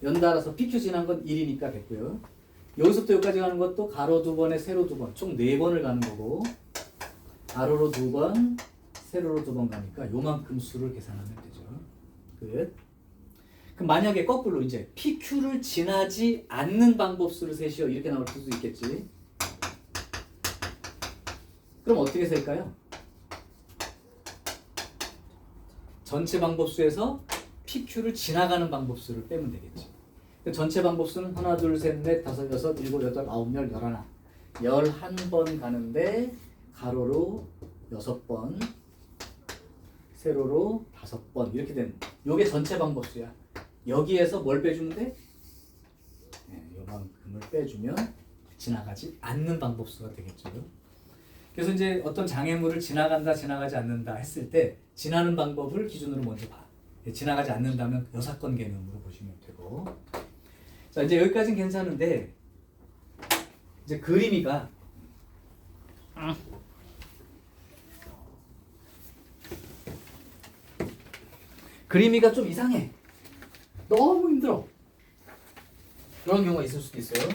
연달아서 PQ 지난 건 1이니까 됐고요. 여기서부터 여기까지 가는 것도 가로 2번에 세로 2번, 총 4번을 가는 거고 가로로 2번, 세로로 2번 가니까 요만큼 수를 계산하면 되죠. 끝. 그럼 만약에 거꾸로 이제 PQ를 지나지 않는 방법 수를 셋이요. 이렇게 나올 수도 있겠지. 그럼 어떻게 셀까요? 전체 방법수에서 PQ를 지나가는 방법수를 빼면 되겠지. 전체 방법수는 하나, 둘, 셋, 넷, 다섯, 여섯, 일곱, 여덟, 아홉, 열, 열하나. 11번 가는데 가로로 6번, 세로로 5번 이렇게 되는. 요게 전체 방법수야. 여기에서 뭘 빼주면 돼? 네, 요만큼을 빼주면 지나가지 않는 방법수가 되겠죠. 그래서 이제 어떤 장애물을 지나간다, 지나가지 않는다 했을 때 지나는 방법을 기준으로 먼저 봐. 지나가지 않는다면 여사건 개념으로 보시면 되고. 자, 이제 여기까지는 괜찮은데 이제 그림이가 그림이가 좀 이상해. 너무 힘들어. 그런 경우가 있을 수도 있어요.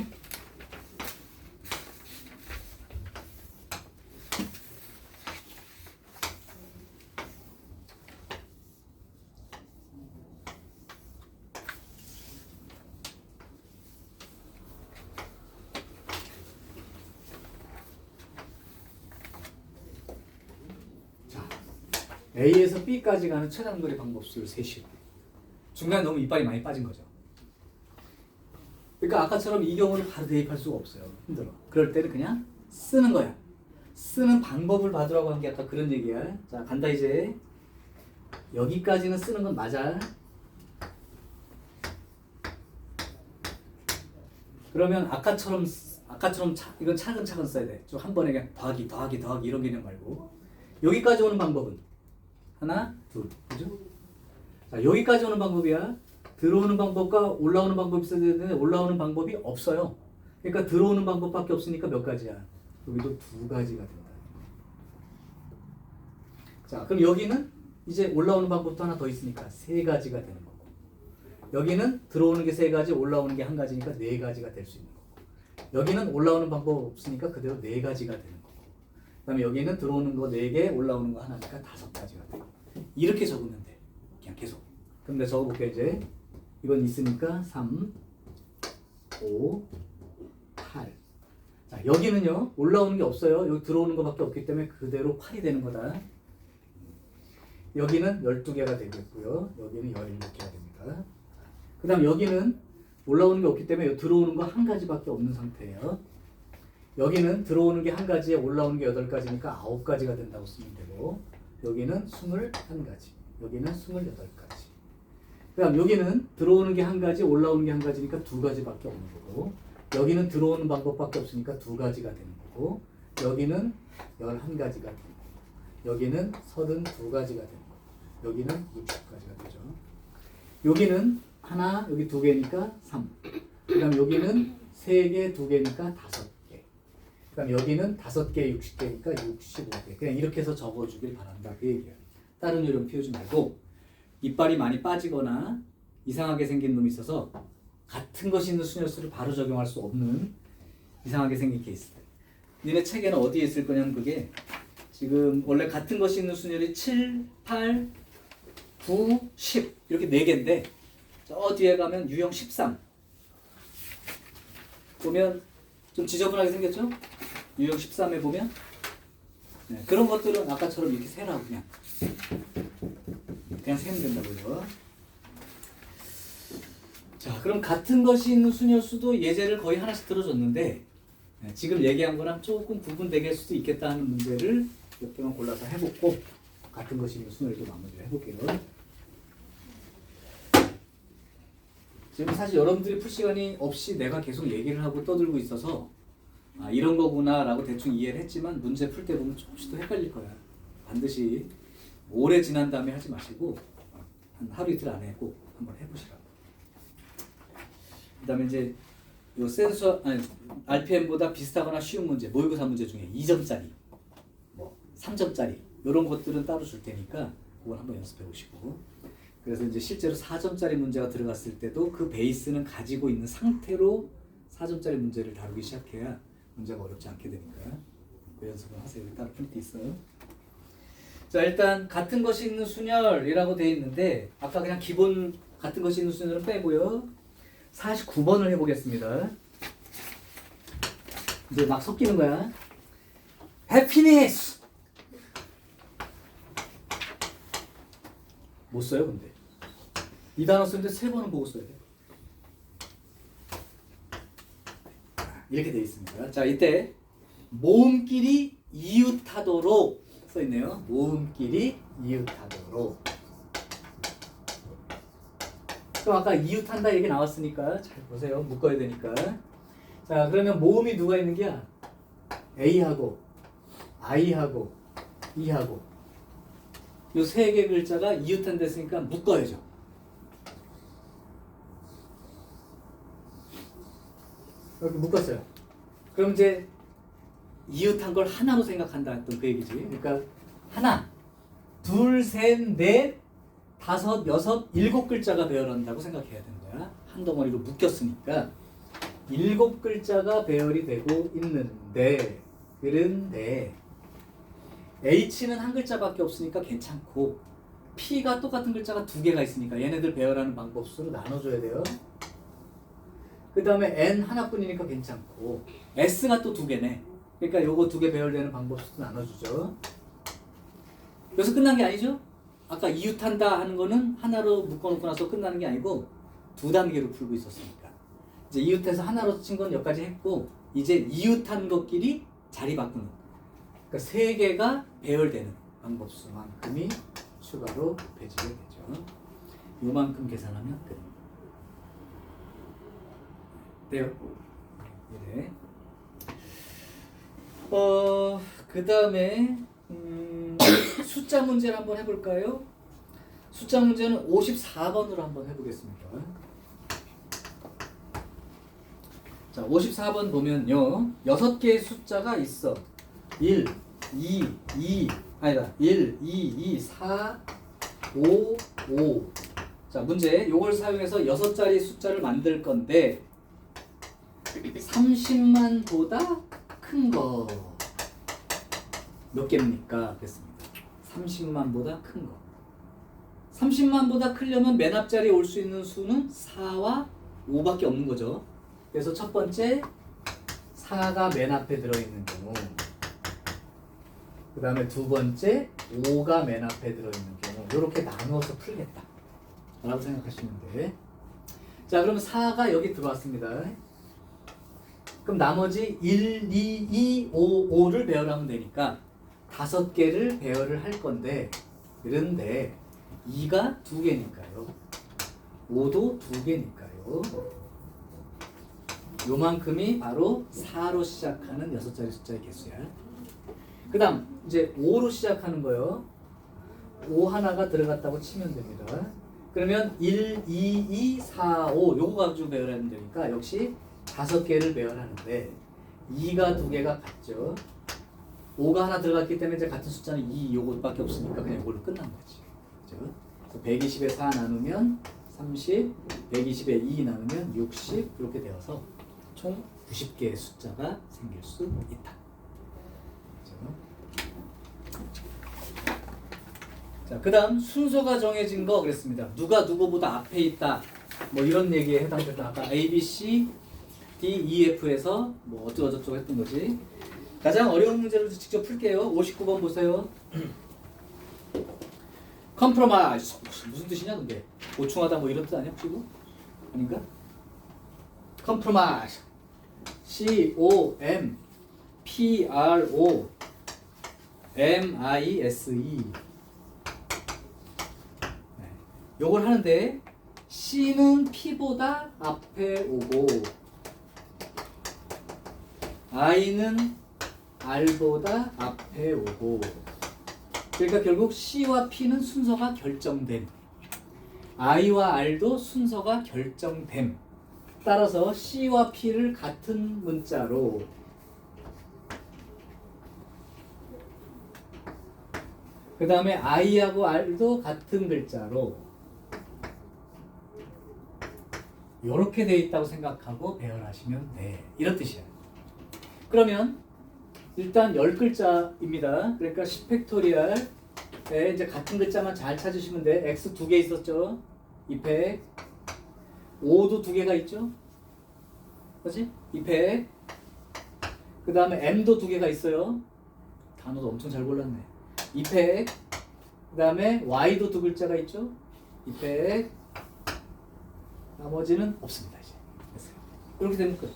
A에서 B까지 가는 최단거리 방법수를 셋이요. 중간에 너무 이빨이 많이 빠진 거죠. 그러니까 아까처럼 이 경우는 바로 대입할 수가 없어요. 힘들어. 그럴 때는 그냥 쓰는 거야. 쓰는 방법을 봐두라고 한 게 아까 그런 얘기야. 자, 간다 이제. 여기까지는 쓰는 건 맞아. 그러면 아까처럼 이건 차근차근 써야 돼. 좀 한 번에 그냥 더하기 이런 개념 말고. 여기까지 오는 방법은 하나, 둘, 그죠? 자, 여기까지 오는 방법이야. 들어오는 방법과 올라오는 방법이 있어야 되는데 올라오는 방법이 없어요. 그러니까 들어오는 방법밖에 없으니까 몇 가지야? 여기도 2가지가 된다. 자, 그럼 여기는 이제 올라오는 방법도 하나 더 있으니까 3가지가 되는 거고. 여기는 들어오는 게 3가지, 올라오는 게 1가지니까 4가지가 될 수 있는 거고. 여기는 올라오는 방법 없으니까 그대로 4가지가 되는 거고. 그 다음에 여기는 들어오는 거 4개, 올라오는 거 하나니까 5가지가 돼. 이렇게 적으면 돼. 그냥 계속. 그럼 내가 적어볼게 이제. 이건 있으니까 3, 5, 8. 자, 여기는요. 올라오는 게 없어요. 여기 들어오는 거밖에 없기 때문에 그대로 8이 되는 거다. 여기는 12개가 되겠고요. 여기는 17개가 됩니다. 그 다음 여기는 올라오는 게 없기 때문에 들어오는 거 1가지밖에 없는 상태예요. 여기는 들어오는 게 1가지에 올라오는 게 8가지니까 9가지가 된다고 쓰면 되고, 여기는 21가지, 여기는 28가지. 그 다음 여기는 들어오는 게 1가지, 올라오는 게 1가지니까 2가지밖에 없는 거고, 여기는 들어오는 방법밖에 없으니까 2가지가 되는 거고 여기는 11가지가 되는 거고 여기는 32가지가 되는 거고 여기는 60가지가 되죠. 여기는 하나, 여기 2개니까 3. 그 다음 여기는 3개, 2개니까 5개. 그 다음 여기는 5개, 60개니까 65개. 그냥 이렇게 해서 적어주길 바란다. 그 얘기예요. 다른 요령 피우지 말고 이빨이 많이 빠지거나 이상하게 생긴 놈이 있어서 같은 것이 있는 순열수를 바로 적용할 수 없는 이상하게 생긴 케이스들. 니네 책에는 어디에 있을 거냐면 그게 지금 원래 같은 것이 있는 순열이 7, 8, 9, 10 이렇게 4개인데 저 뒤에 가면 유형 13 보면 좀 지저분하게 생겼죠? 유형 13에 보면 네, 그런 것들은 아까처럼 이렇게 세라고 그냥 세면 된다고요. 자, 그럼 같은 것이 있는 순열수도 예제를 거의 하나씩 들어줬는데 네, 지금 얘기한 거랑 조금 구분되게 할 수도 있겠다 하는 문제를 몇 개만 골라서 해보고 같은 것이 있는 순열도 마무리를 해볼게요. 지금 사실 여러분들이 풀 시간이 없이 내가 계속 얘기를 하고 떠들고 있어서 아, 이런 거구나 라고 대충 이해를 했지만 문제 풀 때 보면 조금씩 더 헷갈릴 거야. 반드시 오래 지난 다음에 하지 마시고 한 하루 이틀 안에 꼭 한번 해보시라고. 그 다음에 이제 요 센서 RPM보다 비슷하거나 쉬운 문제 모의고사 문제 중에 2점짜리 뭐 3점짜리 이런 것들은 따로 줄 테니까 그걸 한번 연습해 보시고 그래서 이제 실제로 4점짜리 문제가 들어갔을 때도 그 베이스는 가지고 있는 상태로 4점짜리 문제를 다루기 시작해야 문제가 어렵지 않게 되니까 그 연습을 하세요. 따로 풀 때 있어요. 자, 일단 같은 것이 있는 순열이라고 되어 있는데 아까 그냥 기본 같은 것이 있는 순열은 빼고요. 49번을 해보겠습니다. 이제 막 섞이는 거야. 해피니스 못 써요 근데 이 단어 쓰는데 3번은 보고 써야 돼. 이렇게 되어 있습니다. 자, 이때 모음끼리 이웃하도록 써 있네요. 모음끼리 이웃하도록. 그럼 아까 이웃한다 얘기 나왔으니까 잘 보세요. 묶어야 되니까. 자, 그러면 모음이 누가 있는 게야? A하고 I하고 E하고 요 3개 글자가 이웃한다 했으니까 묶어야죠. 이렇게 묶었어요. 그럼 이제 이웃한 걸 하나로 생각한다 했던 그 얘기지. 그러니까 하나, 둘, 셋, 넷, 5, 6, 7글자가 배열한다고 생각해야 되는 거야. 한 덩어리로 묶였으니까 7글자가 배열이 되고 있는데 그런데 H는 한 글자밖에 없으니까 괜찮고 P가 똑같은 글자가 2개가 있으니까 얘네들 배열하는 방법 수로 나눠줘야 돼요. 그 다음에 N 하나뿐이니까 괜찮고 S가 또 2개네. 그러니까 요거 2개 배열되는 방법 수도 나눠주죠. 그래서 끝난 게 아니죠? 아까 이웃한다 하는 거는 하나로 묶어놓고 나서 끝나는 게 아니고 2단계로 풀고 있었으니까 이제 이웃해서 하나로 친 건 여기까지 했고 이제 이웃한 것끼리 자리 바꾸는 그러니까 3개가 배열되는 방법 수만큼이 추가로 곱해지게 되죠. 요만큼 계산하면 끝. 돼요? 네. 그 다음에 숫자 문제를 한번 해볼까요? 숫자 문제는 54번으로 한번 해보겠습니다. 자, 54번 보면요. 6개의 숫자가 있어. 1, 1, 2, 4, 5, 5. 자, 문제. 요걸 사용해서 6자리 숫자를 만들 건데 30만보다 큰 거 몇 개입니까? 그랬습니다. 30만보다 큰 거. 30만보다 크려면 맨 앞자리에 올 수 있는 수는 4와 5밖에 없는 거죠. 그래서 첫 번째 4가 맨 앞에 들어있는 경우, 그 다음에 두 번째 5가 맨 앞에 들어있는 경우 이렇게 나누어서 풀겠다 라고 생각하시면 돼. 자, 그러면 4가 여기 들어왔습니다. 그럼 나머지 1, 2, 2, 5, 5를 배열하면 되니까 5개를 배열을 할 건데 그런데 2가 2개니까요. 5도 2개니까요. 요만큼이 바로 4로 시작하는 6자리 숫자의 개수야. 그 다음 이제 5로 시작하는 거요. 5 하나가 들어갔다고 치면 됩니다. 그러면 1, 2, 2, 4, 5 요거 가지고 배열하면 되니까 역시 5개를 배열하는데 2가 2개가 같죠. 5가 하나 들어갔기 때문에 이제 같은 숫자는 2 요것밖에 없으니까 그냥 이걸로 끝난 거지. 그죠? 그래서 120에 4 나누면 30, 120에 2 나누면 60 이렇게 되어서 총 90개의 숫자가 생길 수 있다. 그죠? 자, 그 다음 순서가 정해진 거 그랬습니다. 누가 누구보다 앞에 있다. 뭐 이런 얘기에 해당된다. 아까 A, B, C, D, E, F에서 뭐 어쩌고저쩌고 했던 거지. 가장 어려운 문제를 직접 풀게요. 59번 보세요. 컴프로마이즈 무슨 뜻이냐 근데? 보충하다 뭐 이런 뜻 아니야? 그리고? 아닌가? 컴프로마이즈 C-O-M P-R-O-M-I-S-E 요걸 하는데 C는 P보다 앞에 오고 I는 R보다 앞에 오고 그러니까 결국 C와 P는 순서가 결정됨 I와 R도 순서가 결정됨 따라서 C와 P를 같은 문자로 그 다음에 I하고 R도 같은 글자로 이렇게 돼 있다고 생각하고 배열하시면 돼. 이런 뜻이야. 그러면 일단 10글자입니다. 그러니까 10팩토리얼에 이제 같은 글자만 잘 찾으시면 돼. X 2개 있었죠? 2팩 5도 2개가 있죠? 그렇지? 2팩 그 다음에 M도 2개가 있어요. 단어도 엄청 잘 골랐네. 2팩 그 다음에 Y도 2글자가 있죠? 2팩 나머지는 없습니다. 이제 됐어요. 이렇게 되면 끝.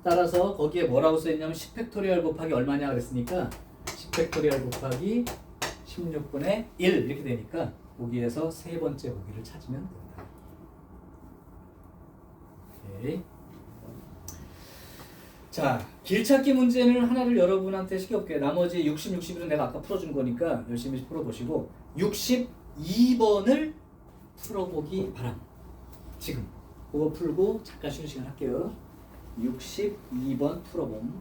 따라서 거기에 뭐라고 써있냐면 10팩토리얼 곱하기 얼마냐 그랬으니까 10팩토리얼 곱하기 16분의 1 이렇게 되니까 보기에서 세 번째 보기를 찾으면 된다. 오케이. 자, 길찾기 문제는 하나를 여러분한테 시켜볼게요. 나머지 60, 61은 내가 아까 풀어준 거니까 열심히 풀어보시고 62번을 풀어보기 바랍니다. 지금 그거 풀고 잠깐 쉬는 시간 할게요. 62번 풀어봄.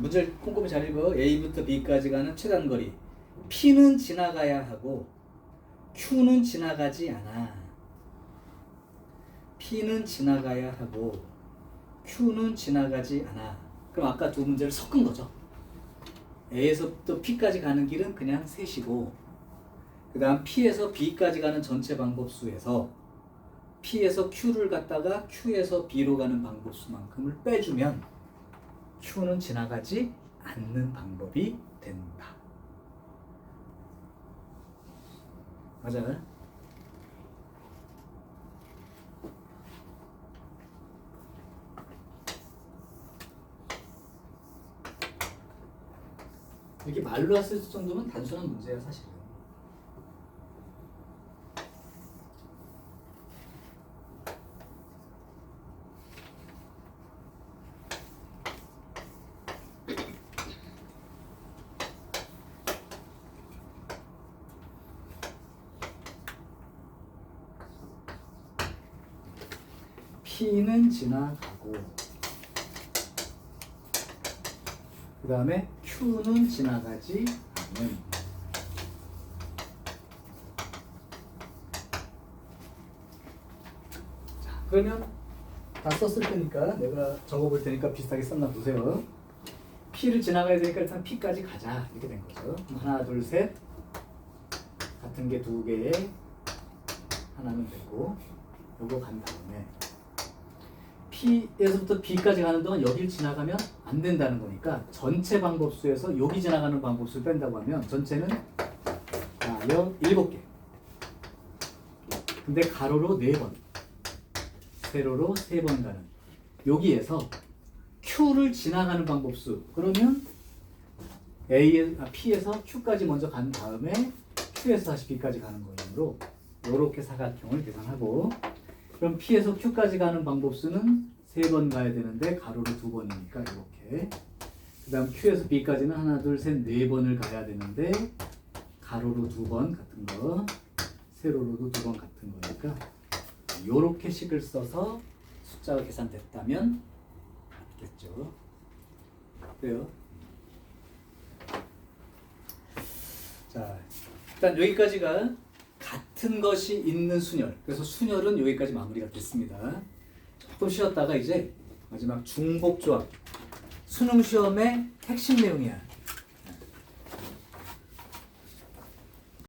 문제를 꼼꼼히 잘 읽어. A부터 B까지 가는 최단 거리. P는 지나가야 하고 Q는 지나가지 않아. P는 지나가야 하고 Q는 지나가지 않아. 그럼 아까 두 문제를 섞은 거죠. A에서부터 P까지 가는 길은 그냥 셋이고 그 다음 P에서 B까지 가는 전체 방법수에서 P에서 Q를 갖다가 Q에서 B로 가는 방법수만큼을 빼주면 Q는 지나가지 않는 방법이 된다. 맞아요? 이렇게 말로 했을 정도면 단순한 문제야 사실은. P는 지나가고 그 다음에 Q는 지나가지 않는. 자, 그러면 다 썼을 테니까 내가 적어볼 테니까 비슷하게 썼나 보세요. P를 지나가야 되니까 일단 P까지 가자 이렇게 된 거죠. 하나 둘 셋 같은 게 두 개에 하나는 되고 요거 간 다음에 P에서부터 B까지 가는 동안 여길 지나가면 안 된다는 거니까 전체 방법수에서 여기 지나가는 방법수를 뺀다고 하면 전체는 7개. 근데 가로로 4번, 세로로 3번 가는 여기에서 Q를 지나가는 방법수 그러면 P에서 Q까지 먼저 간 다음에 Q에서 다시 B까지 가는 거이므로 이렇게 사각형을 계산하고 그럼 P에서 Q까지 가는 방법수는 3번 가야 되는데 가로로 2번이니까 이렇게 그 다음 Q에서 B까지는 하나 둘 셋 4번을 가야 되는데 가로로 2번 같은 거 세로로도 2번 같은 거니까 이렇게 식을 써서 숫자가 계산됐다면 맞겠죠. 그래요. 자, 일단 여기까지가 같은 것이 있는 순열. 그래서 순열은 여기까지 마무리가 됐습니다. 조금 쉬었다가 이제 마지막 중복조합. 수능 시험의 핵심 내용이야.